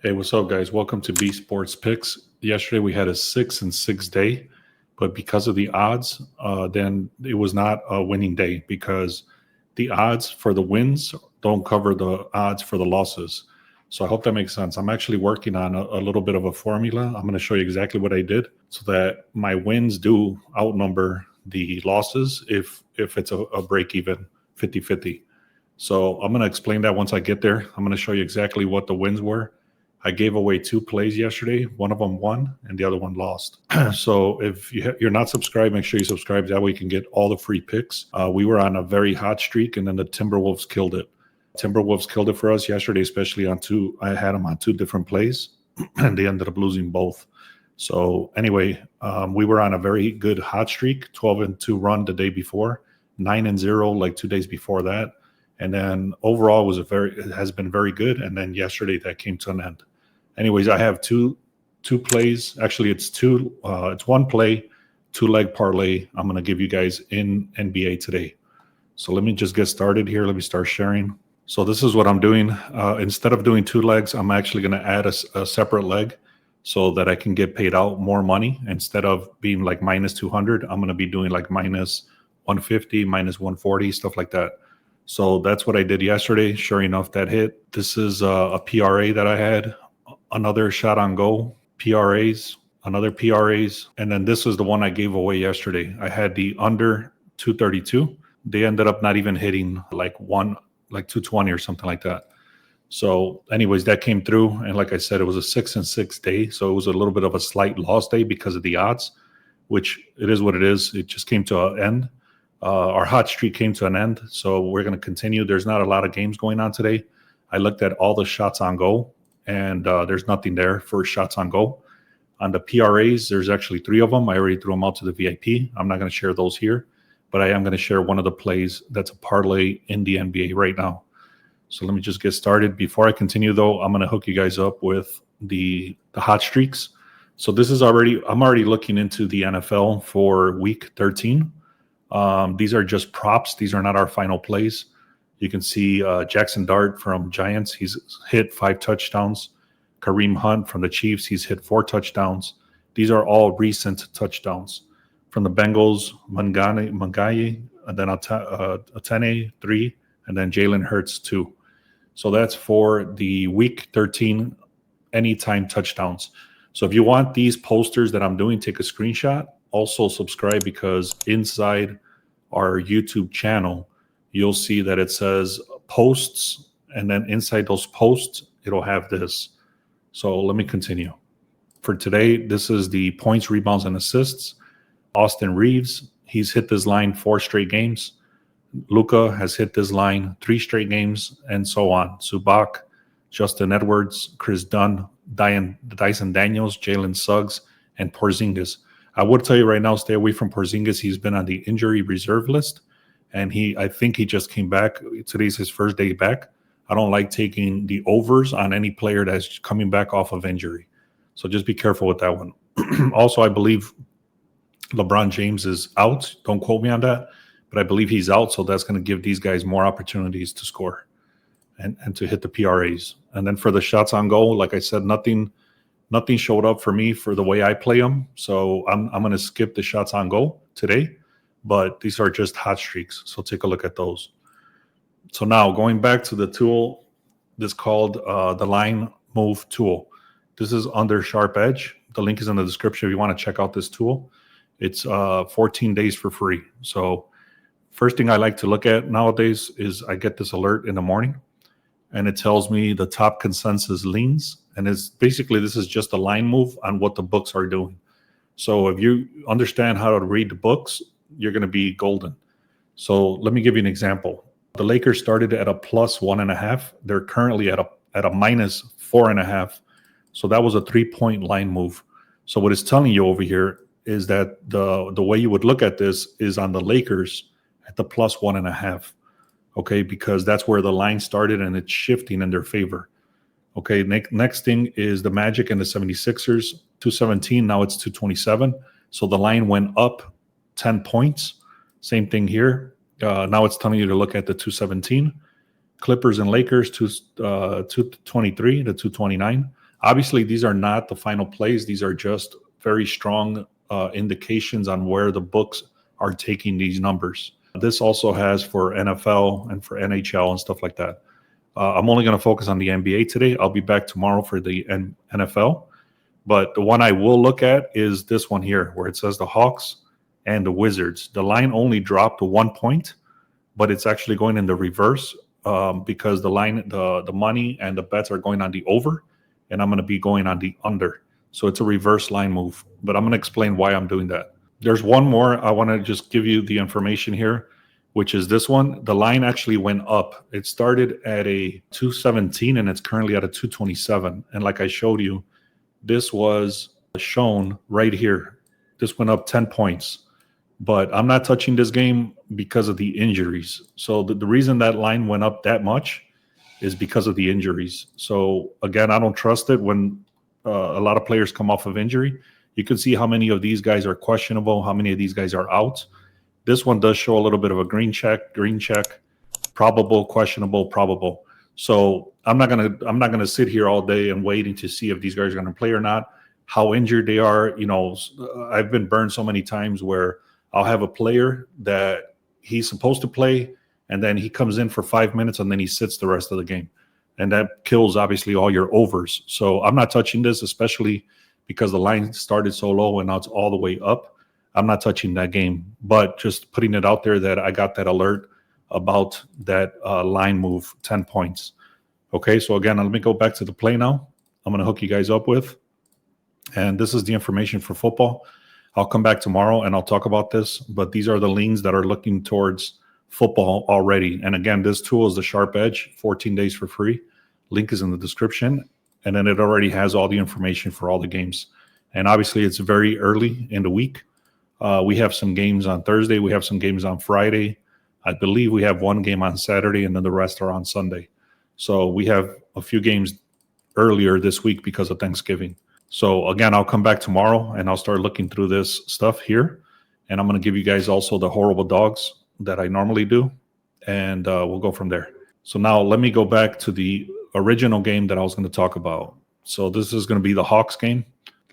Hey, what's up, guys? Welcome to B Sports Picks. Yesterday we had a 6-6 day, but because of the odds, then it was not a winning day because the odds for the wins don't cover the odds for the losses. So I hope that makes sense. I'm actually working on a little bit of a formula. I'm going to show you exactly what I did so that my wins do outnumber the losses if it's a break even 50-50. So I'm going to explain that once I get there. I'm going to show you exactly what the wins were. I gave away 2 plays yesterday. One of them won and the other one lost. So if you're not subscribed, make sure you subscribe. That way you can get all the free picks. We were on a very hot streak, and then the Timberwolves killed it. Timberwolves killed it for us yesterday, especially on two. I had them on 2 different plays, and they ended up losing both. So anyway, we were on a very good hot streak, 12-2 run the day before, 9-0 like 2 days before that. And then overall it has been very good. And then yesterday that came to an end. Anyways, I have two plays. Actually, it's one play, 2-leg parlay. I'm going to give you guys in NBA today. So let me just get started here. Let me start sharing. So this is what I'm doing. Instead of doing 2 legs, I'm actually going to add a separate leg so that I can get paid out more money. Instead of being like minus 200, I'm going to be doing like minus 150, minus 140, stuff like that. So that's what I did yesterday. Sure enough, that hit. This is a PRA that I had. Another shot on goal, PRAs, another PRAs. And then this is the one I gave away yesterday. I had the under 232. They ended up not even hitting like 220 or something like that. So anyways, that came through. And like I said, it was a 6-6 day. So it was a little bit of a slight loss day because of the odds, which it is what it is. It just came to an end. Our hot streak came to an end, so we're going to continue. There's not a lot of games going on today. I looked at all the shots on goal, and there's nothing there for shots on goal. On the PRAs, there's actually 3 of them. I already threw them out to the VIP. I'm not going to share those here, but I am going to share one of the plays that's a parlay in the NBA right now. So let me just get started. Before I continue, though, I'm going to hook you guys up with the hot streaks. So this is I'm already looking into the NFL for week 13. These are just props. These are not our final plays. You can see Jackson Dart from Giants. He's hit 5 touchdowns. Kareem Hunt from the Chiefs. He's hit 4 touchdowns. These are all recent touchdowns. From the Bengals, Mangaye, and then Atene, 3, and then Jalen Hurts, 2. So that's for the week 13 anytime touchdowns. So if you want these posters that I'm doing, take a screenshot. Also subscribe, because inside our YouTube channel, you'll see that it says posts, and then inside those posts, it'll have this. So let me continue. For today, this is the points, rebounds, and assists. Austin Reeves, he's hit this line 4 straight games. Luka has hit this line 3 straight games, and so on. Zubac, Justin Edwards, Chris Dunn, Dyson Daniels, Jalen Suggs, and Porzingis. I would tell you right now, stay away from Porzingis. He's been on the injury reserve list, and I think he just came back. Today's his first day back. I don't like taking the overs on any player that's coming back off of injury. So just be careful with that one. Also, I believe LeBron James is out. Don't quote me on that, but I believe he's out, so that's going to give these guys more opportunities to score and to hit the PRAs. And then for the shots on goal, like I said, nothing showed up for me for the way I play them. So I'm going to skip the shots on goal today, but these are just hot streaks. So take a look at those. So now going back to the tool, this called the line move tool. This is under Sharp Edge. The link is in the description if you want to check out this tool. It's 14 days for free. So first thing I like to look at nowadays is I get this alert in the morning, and it tells me the top consensus leans. And it's basically, this is just a line move on what the books are doing. So if you understand how to read the books, you're going to be golden. So let me give you an example. The Lakers started at a plus 1.5. They're currently at a minus 4.5. So that was a 3-point line move. So what it's telling you over here is that the way you would look at this is on the Lakers at the plus 1.5. Okay, because that's where the line started, and it's shifting in their favor. Okay, next thing is the Magic and the 76ers, 217, now it's 227. So the line went up 10 points. Same thing here. Now it's telling you to look at the 217. Clippers and Lakers, 223 to 229. Obviously, these are not the final plays. These are just very strong indications on where the books are taking these numbers. This also has for NFL and for NHL and stuff like that. I'm only going to focus on the NBA today. I'll be back tomorrow for the NFL. But the one I will look at is this one here, where it says the Hawks and the Wizards. The line only dropped to 1 point, but it's actually going in the reverse because the line, the money and the bets are going on the over, and I'm going to be going on the under. So it's a reverse line move. But I'm going to explain why I'm doing that. There's one more. I want to just give you the information here, which is this one. The line actually went up. It started at a 217 and it's currently at a 227. And like I showed you, this was shown right here. This went up 10 points. But I'm not touching this game because of the injuries. So the reason that line went up that much is because of the injuries. So again, I don't trust it when a lot of players come off of injury. You can see how many of these guys are questionable, how many of these guys are out. This one does show a little bit of a green check, probable, questionable, probable. So I'm not gonna sit here all day and waiting to see if these guys are gonna play or not, how injured they are. You know, I've been burned so many times where I'll have a player that he's supposed to play, and then he comes in for 5 minutes and then he sits the rest of the game. And that kills obviously all your overs. So I'm not touching this, especially because the line started so low and now it's all the way up. I'm not touching that game, but just putting it out there that I got that alert about that line move, 10 points. Okay, so again, let me go back to the play now. I'm going to hook you guys up with, and this is the information for football. I'll come back tomorrow and I'll talk about this, but these are the leans that are looking towards football already. And again, this tool is the Sharp Edge, 14 days for free. Link is in the description. And then it already has all the information for all the games. And obviously, it's very early in the week. We have some games on Thursday. We have some games on Friday. I believe we have one game on Saturday, and then the rest are on Sunday. So we have a few games earlier this week because of Thanksgiving. So again, I'll come back tomorrow, and I'll start looking through this stuff here. And I'm going to give you guys also the horrible dogs that I normally do, and we'll go from there. So now let me go back to the original game that I was going to talk about. So this is going to be the Hawks game.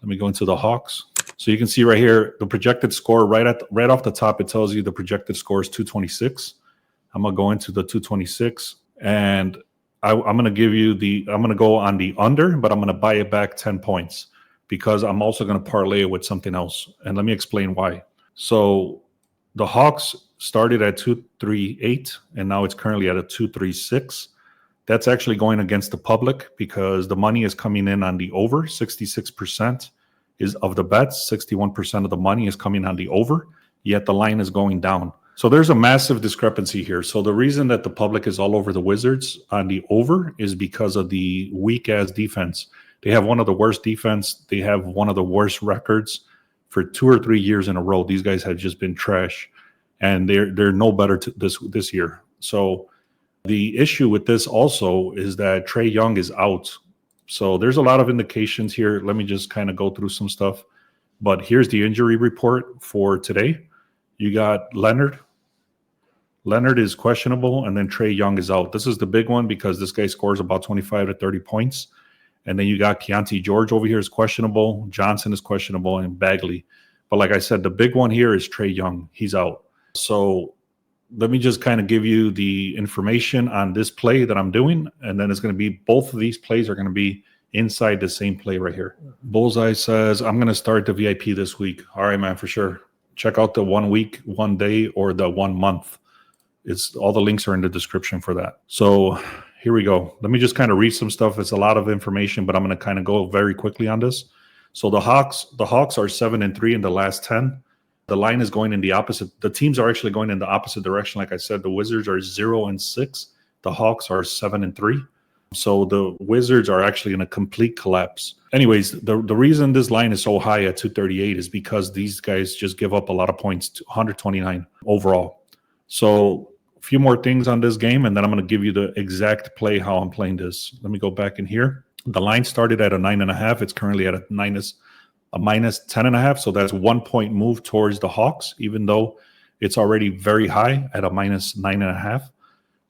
Let me go into the Hawks. So you can see right here the projected score right off the top. It tells you the projected score is 226. I'm going to go into the 226, and I'm going to give you I'm going to go on the under, but I'm going to buy it back 10 points because I'm also going to parlay it with something else. And let me explain why. So the Hawks started at 238, and now it's currently at a 236. That's actually going against the public because the money is coming in on the over. 66% is of the bets. 61% of the money is coming on the over, yet the line is going down. So there's a massive discrepancy here. So the reason that the public is all over the Wizards on the over is because of the weak-ass defense. They have one of the worst defense. They have one of the worst records for 2 or 3 years in a row. These guys have just been trash, and they're no better this year. So the issue with this also is that Trae Young is out. So there's a lot of indications here. Let me just kind of go through some stuff. But here's the injury report for today. You got Leonard. Leonard is questionable, and then Trae Young is out. This is the big one because this guy scores about 25 to 30 points. And then you got Keontae George over here is questionable. Johnson is questionable, and Bagley. But like I said, the big one here is Trae Young. He's out. So let me just kind of give you the information on this play that I'm doing. And then it's going to be both of these plays are going to be inside the same play right here. Bullseye says, I'm going to start the VIP this week. All right, man, for sure. Check out the 1 week, 1 day, or the 1 month. It's all the links are in the description for that. So here we go. Let me just kind of read some stuff. It's a lot of information, but I'm going to kind of go very quickly on this. So the Hawks are 7-3 in the last 10. The line is going in the opposite. The teams are actually going in the opposite direction. Like I said, the Wizards are 0-6. The Hawks are 7-3. So the Wizards are actually in a complete collapse. Anyways, the reason this line is so high at 238 is because these guys just give up a lot of points, 129 overall. So a few more things on this game, and then I'm going to give you the exact play how I'm playing this. Let me go back in here. The line started at a 9.5. It's currently at a minus 10.5. So that's 1 point move towards the Hawks, even though it's already very high at a minus 9.5.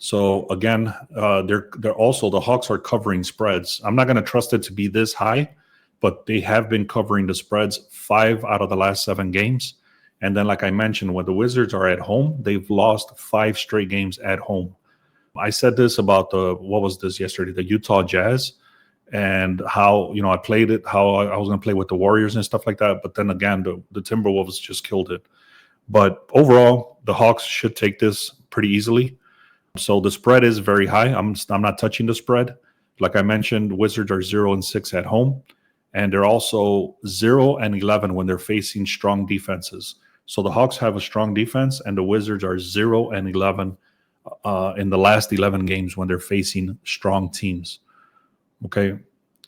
So again, they're also, the Hawks are covering spreads. I'm not going to trust it to be this high, but they have been covering the spreads 5 out of the last 7 games. And then, like I mentioned, when the Wizards are at home, they've lost 5 straight games at home. I said this about what was this yesterday, the Utah Jazz, and how, I played it, how I was going to play with the Warriors and stuff like that. But then again, the Timberwolves just killed it. But overall, the Hawks should take this pretty easily. So the spread is very high. I'm not touching the spread. Like I mentioned, Wizards are 0-6 at home, and they're also 0-11 when they're facing strong defenses. So the Hawks have a strong defense, and the Wizards are 0-11 in the last 11 games when they're facing strong teams. Okay.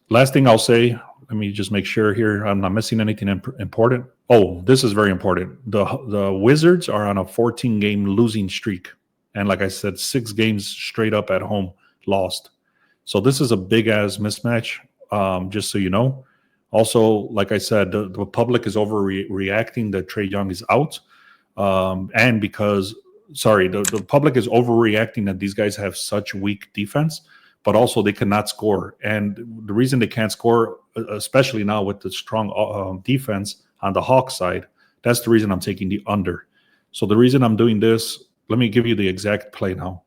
Last thing I'll say, let me just make sure here I'm not missing anything important. Oh, this is very important. The Wizards are on a 14-game losing streak. And like I said, 6 games straight up at home lost. So this is a big-ass mismatch, just so you know. Also, like I said, the public is overreacting that Trae Young is out. And because, the public is overreacting that these guys have such weak defense, but also they cannot score. And the reason they can't score, especially now with the strong defense on the Hawks side, that's the reason I'm taking the under. So the reason I'm doing this, let me give you the exact play now.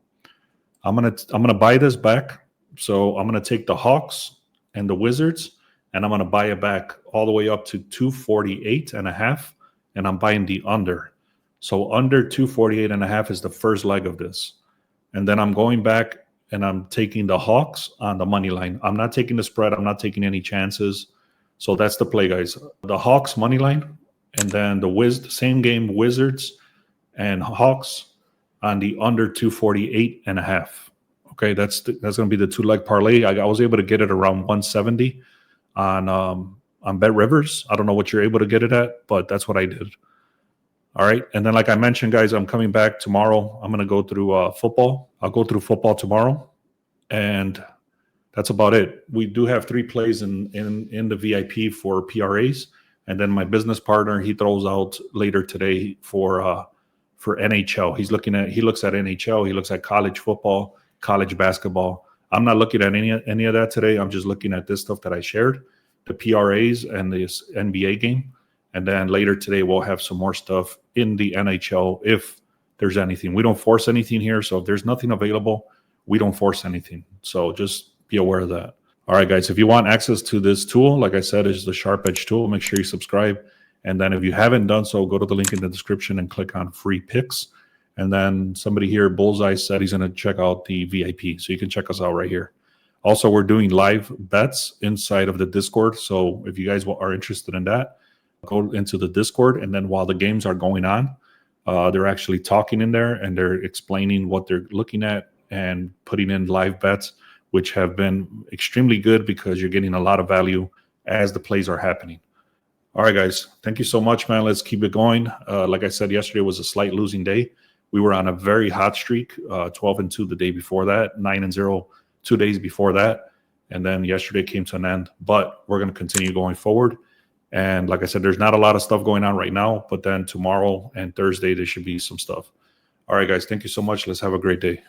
I'm gonna buy this back. So I'm gonna take the Hawks and the Wizards, and I'm gonna buy it back all the way up to 248.5, and I'm buying the under. So under 248.5 is the first leg of this, and then I'm going back and I'm taking the Hawks on the money line. I'm not taking the spread. I'm not taking any chances. So that's the play, guys. The Hawks money line, and then the same game Wizards and Hawks on the under 248.5. Okay, that's going to be the 2-leg parlay. I was able to get it around 170 on Bet Rivers. I don't know what you're able to get it at, but that's what I did. All right, and then like I mentioned, guys, I'm coming back tomorrow. I'm going to go through football. I'll go through football tomorrow, and that's about it. We do have 3 plays in the VIP for PRAs, and then my business partner, he throws out later today for NHL. He looks at NHL. He looks at college football, college basketball. I'm not looking at any of that today. I'm just looking at this stuff that I shared, the PRAs and this NBA game. And then later today, we'll have some more stuff in the NHL if there's anything. We don't force anything here. So if there's nothing available, we don't force anything. So just be aware of that. All right, guys, if you want access to this tool, like I said, is the Sharp Edge tool. Make sure you subscribe. And then if you haven't done so, go to the link in the description and click on free picks. And then somebody here, Bullseye, said he's going to check out the VIP. So you can check us out right here. Also, we're doing live bets inside of the Discord. So if you guys are interested in that, go into the Discord. And then while the games are going on, they're actually talking in there and they're explaining what they're looking at and putting in live bets, which have been extremely good because you're getting a lot of value as the plays are happening. All right, guys. Thank you so much, man. Let's keep it going. Like I said, yesterday was a slight losing day. We were on a very hot streak, 12-2 the day before that, 9-0 2 days before that. And then yesterday came to an end. But we're going to continue going forward. And like I said, there's not a lot of stuff going on right now. But then tomorrow and Thursday, there should be some stuff. All right, guys. Thank you so much. Let's have a great day.